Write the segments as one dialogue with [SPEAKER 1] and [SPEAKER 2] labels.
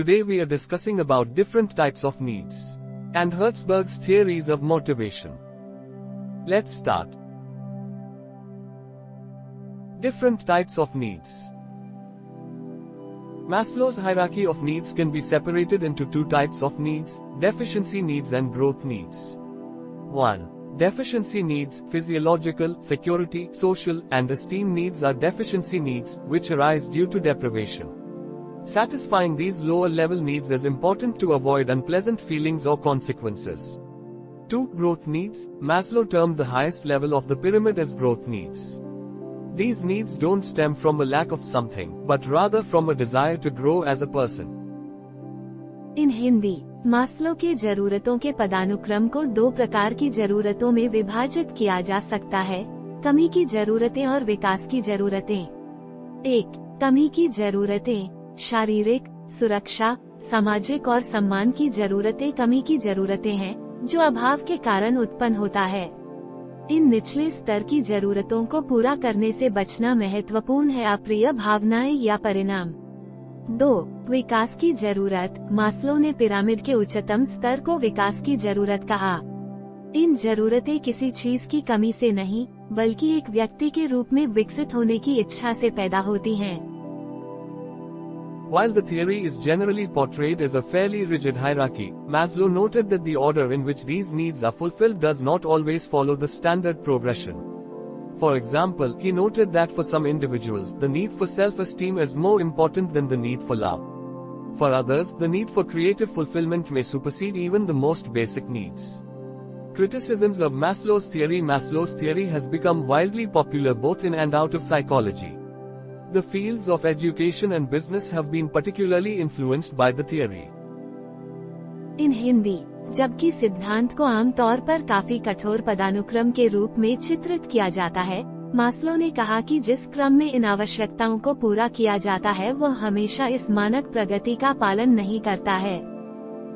[SPEAKER 1] Today we are discussing about different types of needs and Hertzberg's theories of motivation. Let's start. Different types of needs. Maslow's hierarchy of needs can be separated into two types of needs: deficiency needs and growth needs. 1. Deficiency needs, physiological, security, social, and esteem needs are deficiency needs, which arise due to deprivation. Satisfying these lower-level needs is important to avoid unpleasant feelings or consequences. 2. Growth needs. Maslow termed the highest level of the pyramid as growth needs. These needs don't stem from a lack of something, but rather from a desire to grow as a person.
[SPEAKER 2] In Hindi, Maslow के जरूरतों के पदानुक्रम को दो प्रकार की जरूरतों में विभाजित किया जा सकता है: कमी की जरूरतें और विकास की जरूरतें। 1. कमी की जरूरतें। शारीरिक, सुरक्षा, सामाजिक और सम्मान की जरूरतें कमी की जरूरतें हैं, जो अभाव के कारण उत्पन्न होता है। इन निचले स्तर की जरूरतों को पूरा करने से बचना महत्वपूर्ण है, अप्रिय भावनाएं या परिणाम। 2. विकास की जरूरत। मास्लो ने पिरामिड के उच्चतम स्तर को विकास की जरूरत कहा। इन जरूरतें किसी चीज की कमी से नहीं, बल्कि एक व्यक्ति के रूप में विकसित होने की इच्छा से पैदा होती हैं।
[SPEAKER 1] While the theory is generally portrayed as a fairly rigid hierarchy, Maslow noted that the order in which these needs are fulfilled does not always follow the standard progression. For example, he noted that for some individuals, the need for self-esteem is more important than the need for love. For others, the need for creative fulfillment may supersede even the most basic needs. Criticisms of Maslow's theory has become widely popular both in and out of psychology. The fields of education and business have been particularly influenced by the theory.
[SPEAKER 2] In Hindi, जबकि सिद्धांत को आमतौर पर काफी कठोर पदानुक्रम के रूप में चित्रित किया जाता है, मास्लो ने कहा कि जिस क्रम में इन आवश्यकताओं को पूरा किया जाता है वह हमेशा इस मानक प्रगति का पालन नहीं करता है।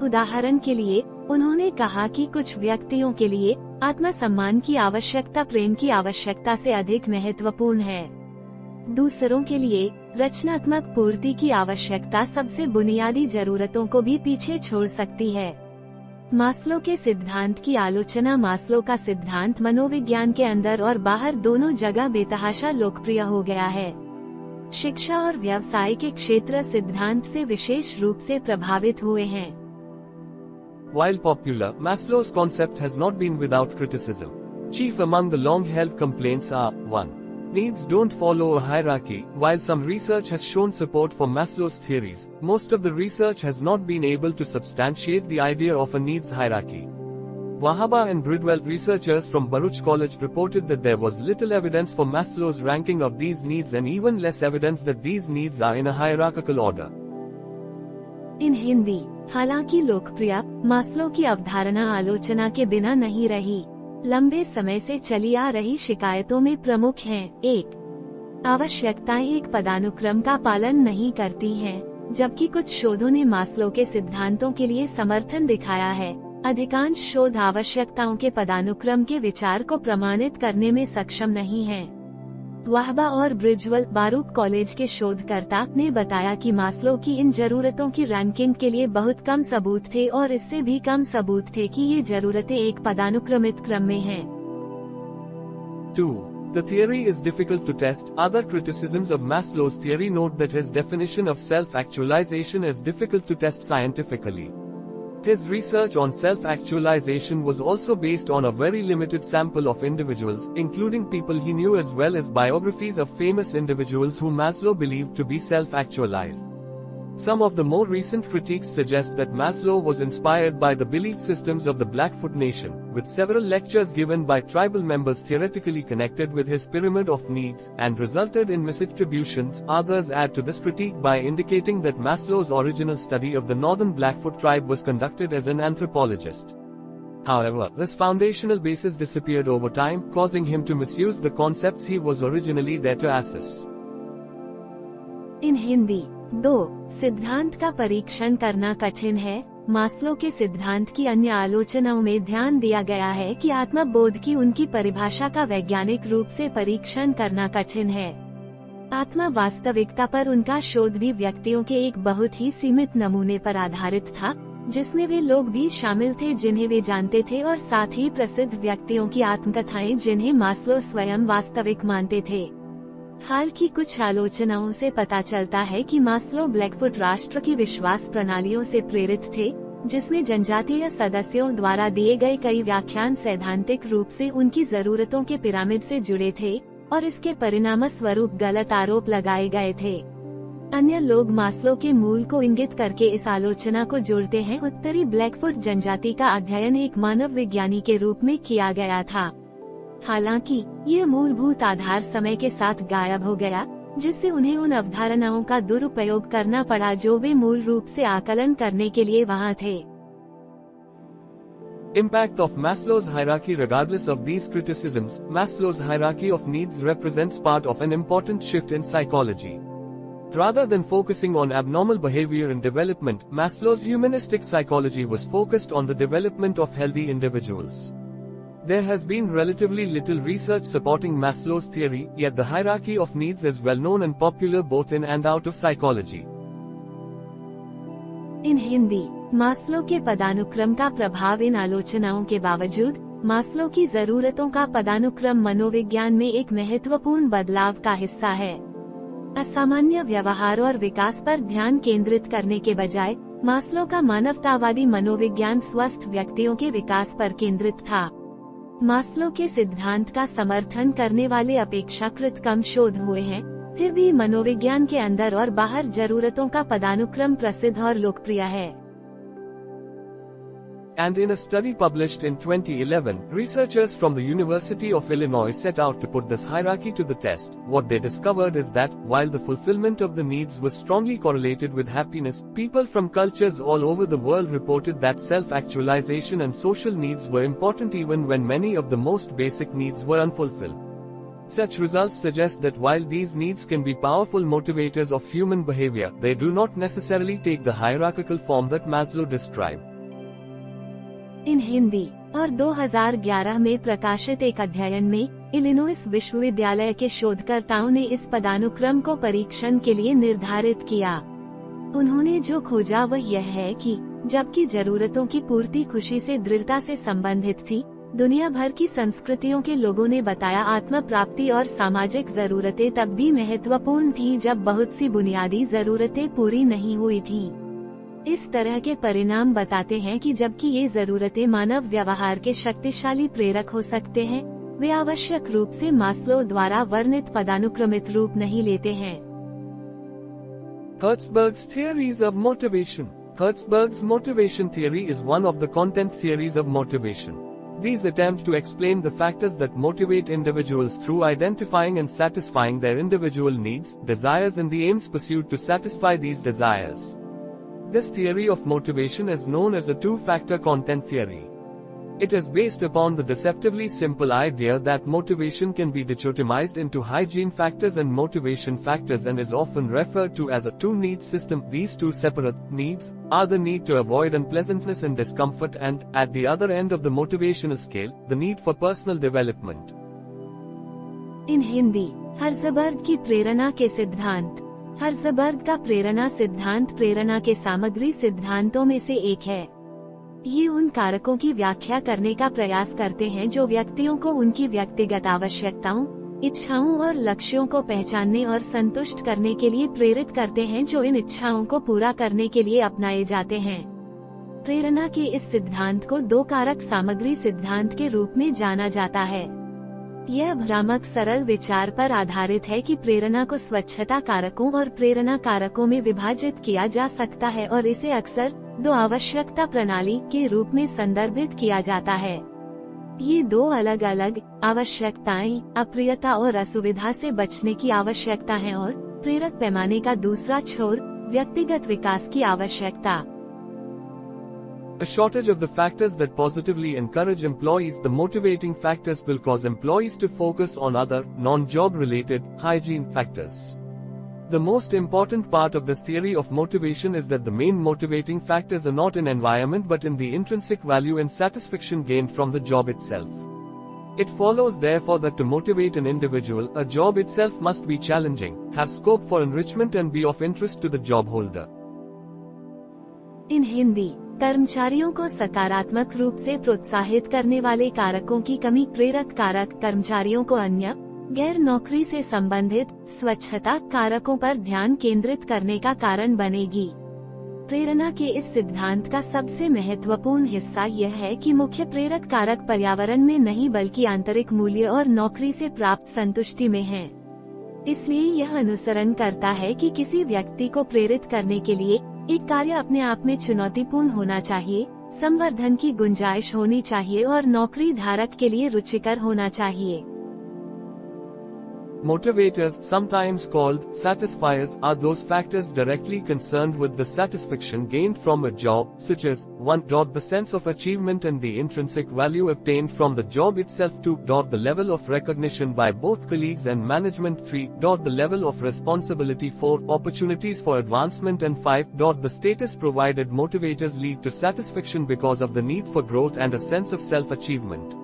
[SPEAKER 2] उदाहरण के लिए, उन्होंने कहा कि कुछ व्यक्तियों के लिए आत्मसम्मान की आवश्यकता प्रेम की आवश्यकता से अधिक महत्वपूर्ण है। दूसरों के लिए रचनात्मक पूर्ति की आवश्यकता सबसे बुनियादी जरूरतों को भी पीछे छोड़ सकती है। मास्लो के सिद्धांत की आलोचना। मास्लो का सिद्धांत मनोविज्ञान के अंदर और बाहर दोनों जगह बेतहाशा लोकप्रिय हो गया है। शिक्षा और व्यवसाय के क्षेत्र सिद्धांत से विशेष रूप से प्रभावित हुए हैं।
[SPEAKER 1] While popular, Maslow's concept has not been without criticism. Chief among the long-held complaints are: 1. Needs don't follow a hierarchy. While some research has shown support for Maslow's theories, most of the research has not been able to substantiate the idea of a needs hierarchy. Wahaba and Bridwell, researchers from Baruch College, reported that there was little evidence for Maslow's ranking of these needs and even less evidence that these needs are in a hierarchical order.
[SPEAKER 2] In Hindi, हालांकि लोकप्रिय, Maslow की अवधारणा आलोचना के बिना नहीं रही। लंबे समय से चली आ रही शिकायतों में प्रमुख हैं: 1. आवश्यकताएं एक पदानुक्रम का पालन नहीं करती हैं, जबकि कुछ शोधों ने मास्लो के सिद्धांतों के लिए समर्थन दिखाया है। अधिकांश शोध आवश्यकताओं के पदानुक्रम के विचार को प्रमाणित करने में सक्षम नहीं हैं। वाहबा और ब्रिजवेल, बारूक कॉलेज के शोधकर्ता, ने बताया कि मास्लो की इन जरूरतों की रैंकिंग के लिए बहुत कम सबूत थे और इससे भी कम सबूत थे कि ये जरूरतें एक पदानुक्रमित क्रम में हैं।
[SPEAKER 1] 2. The theory is difficult to test. Other criticisms of Maslow's theory note that his definition of self-actualization is difficult to test scientifically. His research on self-actualization was also based on a very limited sample of individuals, including people he knew, as well as biographies of famous individuals who Maslow believed to be self-actualized. Some of the more recent critiques suggest that Maslow was inspired by the belief systems of the Blackfoot Nation, with several lectures given by tribal members theoretically connected with his pyramid of needs, and resulted in misattributions. Others add to this critique by indicating that Maslow's original study of the northern Blackfoot tribe was conducted as an anthropologist. However, this foundational basis disappeared over time, causing him to misuse the concepts he was originally there to assess.
[SPEAKER 2] In Hindi, 2. सिद्धांत का परीक्षण करना कठिन है। Maslow के सिद्धांत की अन्य आलोचनाओं में ध्यान दिया गया है कि आत्मबोध की उनकी परिभाषा का वैज्ञानिक रूप से परीक्षण करना कठिन है। आत्मा वास्तविकता पर उनका शोध भी व्यक्तियों के एक बहुत ही सीमित नमूने पर आधारित था, जिसमें वे लोग भी शामिल थे जिन्हें वे जानते थे, और साथ ही प्रसिद्ध व्यक्तियों की आत्मकथाएं जिन्हें मास्लो स्वयं वास्तविक मानते थे। हाल की कुछ आलोचनाओं से पता चलता है कि मास्लो ब्लैकफुट राष्ट्र की विश्वास प्रणालियों से प्रेरित थे, जिसमें जनजातीय सदस्यों द्वारा दिए गए कई व्याख्यान सैद्धांतिक रूप से उनकी जरूरतों के पिरामिड से जुड़े थे, और इसके परिणाम स्वरूप गलत आरोप लगाए गए थे। अन्य लोग मास्लो के मूल को इंगित करके इस आलोचना को जोड़ते हैं। उत्तरी ब्लैकफुट जनजाति का अध्ययन एक मानव विज्ञानी के रूप में किया गया था, हालांकि ये मूलभूत आधार समय के साथ गायब हो गया, जिससे उन्हें उन अवधारणाओं का दुरुपयोग करना पड़ा जो वे मूल रूप से आकलन करने के लिए वहां थे।
[SPEAKER 1] Impact of Maslow's hierarchy. Regardless of these criticisms, Maslow's hierarchy of needs represents part of an important shift in psychology. Rather than focusing on abnormal behavior and development, Maslow's humanistic psychology was focused on the development of healthy individuals. There has been relatively little research supporting Maslow's theory, yet the hierarchy of needs is well known and popular both in and out of psychology.
[SPEAKER 2] In Hindi, Maslow के पदानुक्रम का प्रभाव। इन आलोचनाओं के बावजूद Maslow की जरूरतों का पदानुक्रम मनोविज्ञान में एक महत्वपूर्ण बदलाव का हिस्सा है। असामान्य व्यवहार और विकास पर ध्यान केंद्रित करने के बजाय मास्लो का मानवतावादी मनोविज्ञान स्वस्थ व्यक्तियों के विकास पर केंद्रित था। मास्लो के सिद्धांत का समर्थन करने वाले अपेक्षाकृत कम शोध हुए हैं, फिर भी मनोविज्ञान के अंदर और बाहर जरूरतों का पदानुक्रम प्रसिद्ध और लोकप्रिय है।
[SPEAKER 1] And in a study published in 2011, researchers from the University of Illinois set out to put this hierarchy to the test. What they discovered is that, while the fulfillment of the needs was strongly correlated with happiness, people from cultures all over the world reported that self-actualization and social needs were important even when many of the most basic needs were unfulfilled. Such results suggest that while these needs can be powerful motivators of human behavior, they do not necessarily take the hierarchical form that Maslow described.
[SPEAKER 2] इन हिंदी और 2011 में प्रकाशित एक अध्ययन में Illinois विश्वविद्यालय के शोधकर्ताओं ने इस पदानुक्रम को परीक्षण के लिए निर्धारित किया। उन्होंने जो खोजा वह यह है कि जबकि जरूरतों की पूर्ति खुशी से दृढ़ता से संबंधित थी, दुनिया भर की संस्कृतियों के लोगों ने बताया आत्म प्राप्ति और सामाजिक जरूरतें तब भी महत्वपूर्ण थी जब बहुत सी बुनियादी जरूरतें पूरी नहीं हुई थीं। इस तरह के परिणाम बताते हैं कि जबकि ये जरूरतें मानव व्यवहार के शक्तिशाली प्रेरक हो सकते हैं, वे आवश्यक रूप से मास्लो द्वारा वर्णित पदानुक्रमित रूप नहीं लेते हैं।
[SPEAKER 1] Hertzberg's theories of motivation. Hertzberg's motivation theory is one of the content theories of motivation. These attempt to explain the factors that motivate individuals through identifying and satisfying their individual needs, desires and the aims pursued to satisfy these desires. This theory of motivation is known as a two-factor content theory. It is based upon the deceptively simple idea that motivation can be dichotomized into hygiene factors and motivation factors and is often referred to as a two-need system. These two separate needs are the need to avoid unpleasantness and discomfort and, at the other end of the motivational scale, the need for personal development.
[SPEAKER 2] In Hindi, Herzberg की प्रेरणा के सिद्धांत। Herzberg का प्रेरणा सिद्धांत प्रेरणा के सामग्री सिद्धांतों में से एक है। ये उन कारकों की व्याख्या करने का प्रयास करते हैं जो व्यक्तियों को उनकी व्यक्तिगत आवश्यकताओं, इच्छाओं और लक्ष्यों को पहचानने और संतुष्ट करने के लिए प्रेरित करते हैं जो इन इच्छाओं को पूरा करने के लिए अपनाए जाते हैं। प्रेरणा के इस सिद्धांत को दो कारक सामग्री सिद्धांत के रूप में जाना जाता है। यह भ्रामक सरल विचार पर आधारित है कि प्रेरणा को स्वच्छता कारकों और प्रेरणा कारकों में विभाजित किया जा सकता है और इसे अक्सर दो आवश्यकता प्रणाली के रूप में संदर्भित किया जाता है। ये दो अलग अलग आवश्यकताएं अप्रियता और असुविधा से बचने की आवश्यकता है और प्रेरक पैमाने का दूसरा छोर व्यक्तिगत विकास की आवश्यकता।
[SPEAKER 1] A shortage of the factors that positively encourage employees. The motivating factors will cause employees to focus on other, non-job related, hygiene factors. The most important part of this theory of motivation is that the main motivating factors are not in environment but in the intrinsic value and satisfaction gained from the job itself. It follows therefore that to motivate an individual, a job itself must be challenging, have scope for enrichment and be of interest to the job holder.
[SPEAKER 2] इन हिंदी, कर्मचारियों को सकारात्मक रूप से प्रोत्साहित करने वाले कारकों की कमी प्रेरक कारक कर्मचारियों को अन्य गैर नौकरी से संबंधित स्वच्छता कारकों पर ध्यान केंद्रित करने का कारण बनेगी। प्रेरणा के इस सिद्धांत का सबसे महत्वपूर्ण हिस्सा यह है कि मुख्य प्रेरक कारक पर्यावरण में नहीं बल्कि आंतरिक मूल्य और नौकरी से प्राप्त संतुष्टि में है। इसलिए यह अनुसरण करता है कि किसी व्यक्ति को प्रेरित करने के लिए एक कार्य अपने आप में चुनौतीपूर्ण होना चाहिए, संवर्धन की गुंजाइश होनी चाहिए और नौकरी धारक के लिए रुचिकर होना चाहिए।
[SPEAKER 1] Motivators, sometimes called satisfiers, are those factors directly concerned with the satisfaction gained from a job, such as 1. The sense of achievement and the intrinsic value obtained from the job itself. 2. The level of recognition by both colleagues and management. 3. The level of responsibility. 4. Opportunities for advancement. And 5. The status provided. Motivators lead to satisfaction because of the need for growth and a sense of self-achievement.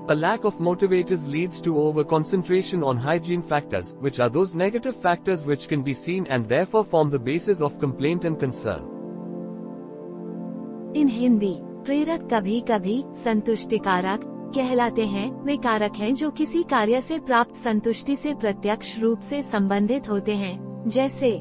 [SPEAKER 1] A lack of motivators leads to over-concentration on hygiene factors, which are those negative factors which can be seen and therefore form the basis of complaint and concern.
[SPEAKER 2] इन हिंदी, प्रेरक कभी कभी संतुष्टि कारक कहलाते हैं। वे कारक हैं जो किसी कार्य से प्राप्त संतुष्टि से प्रत्यक्ष रूप से संबंधित होते हैं, जैसे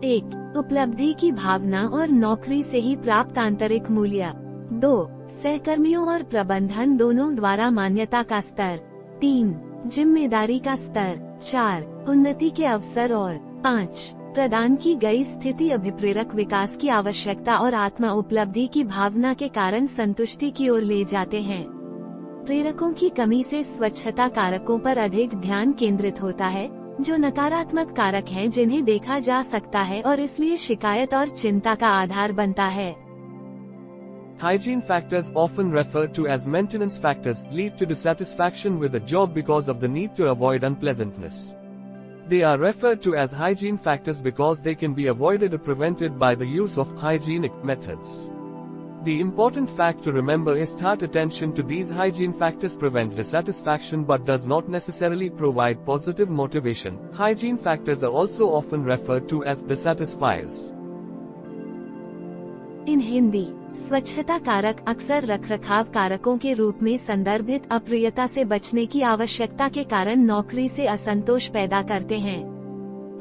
[SPEAKER 2] 1. उपलब्धि की भावना और नौकरी से ही प्राप्त आंतरिक मूल्य। 2. सहकर्मियों और प्रबंधन दोनों द्वारा मान्यता का स्तर। 3. जिम्मेदारी का स्तर। 4. उन्नति के अवसर और 5. प्रदान की गई स्थिति अभिप्रेरक विकास की आवश्यकता और आत्मा उपलब्धि की भावना के कारण संतुष्टि की ओर ले जाते हैं। प्रेरकों की कमी से स्वच्छता कारकों पर अधिक ध्यान केंद्रित होता है, जो नकारात्मक कारक हैं जिन्हें देखा जा सकता है और इसलिए शिकायत और चिंता का आधार बनता है।
[SPEAKER 1] Hygiene factors, often referred to as maintenance factors, lead to dissatisfaction with a job because of the need to avoid unpleasantness. They are referred to as hygiene factors because they can be avoided or prevented by the use of hygienic methods. The important fact to remember is that attention to these hygiene factors prevent dissatisfaction but does not necessarily provide positive motivation. Hygiene factors are also often referred to as dissatisfiers.
[SPEAKER 2] इन हिंदी, स्वच्छता कारक अक्सर रखरखाव कारकों के रूप में संदर्भित अप्रियता से बचने की आवश्यकता के कारण नौकरी से असंतोष पैदा करते हैं।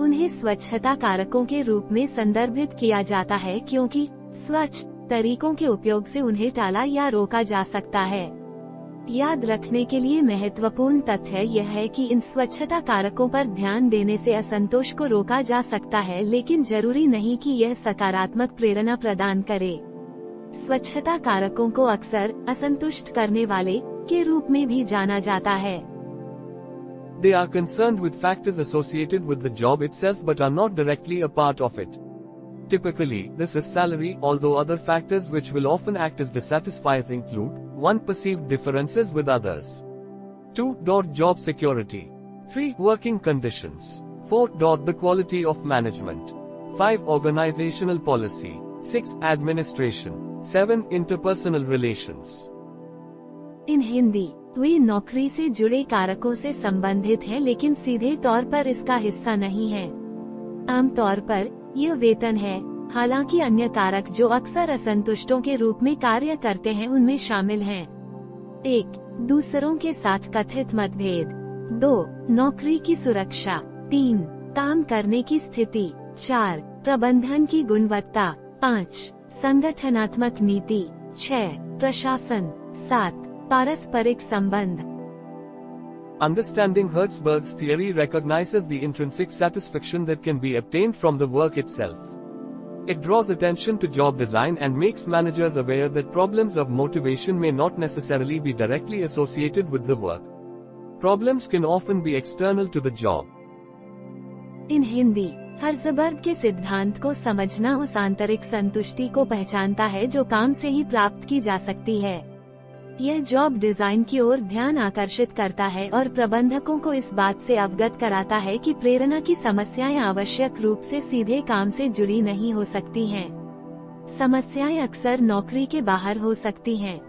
[SPEAKER 2] उन्हें स्वच्छता कारकों के रूप में संदर्भित किया जाता है क्योंकि स्वच्छ तरीकों के उपयोग से उन्हें टाला या रोका जा सकता है। याद रखने के लिए महत्वपूर्ण तथ्य यह है कि इन स्वच्छता कारकों पर ध्यान देने से असंतोष को रोका जा सकता है, लेकिन जरूरी नहीं कि यह सकारात्मक प्रेरणा प्रदान करे। स्वच्छता कारकों को अक्सर असंतुष्ट करने वाले के रूप में भी जाना जाता है।
[SPEAKER 1] They are concerned with factors associated with the job itself but are not directly a part of it. Typically, this is salary, although other factors which will often act as dissatisfiers include 1. Perceived differences with others. 2. Job security. 3. Working conditions. 4. The quality of management. 5. Organizational policy. 6. Administration. 7. Interpersonal relations.
[SPEAKER 2] इन हिंदी, वे नौकरी से जुड़े कारकों से संबंधित हैं लेकिन सीधे तौर पर इसका हिस्सा नहीं है। आमतौर पर यह वेतन है, हालांकि अन्य कारक जो अक्सर असंतुष्टों के रूप में कार्य करते हैं उनमें शामिल हैं। 1. दूसरों के साथ कथित मतभेद। 2. नौकरी की सुरक्षा। 3. काम करने की स्थिति। 4. प्रबंधन की गुणवत्ता। 5. संगठनात्मक नीति। 6. प्रशासन। 7. पारस्परिक संबंध।
[SPEAKER 1] Understanding Hertzberg's theory recognizes the intrinsic satisfaction that can be obtained from the work itself. It draws attention to job design and makes managers aware that problems of motivation may not necessarily be directly associated with the work. Problems can often be external to the job.
[SPEAKER 2] In Hindi, Herzberg के सिद्धांत को समझना उस आंतरिक संतुष्टि को पहचानता है जो काम से ही प्राप्त की जा सकती है। यह जॉब डिजाइन की ओर ध्यान आकर्षित करता है और प्रबंधकों को इस बात से अवगत कराता है कि प्रेरणा की समस्याएं आवश्यक रूप से सीधे काम से जुड़ी नहीं हो सकती हैं। समस्याएं अक्सर नौकरी के बाहर हो सकती हैं।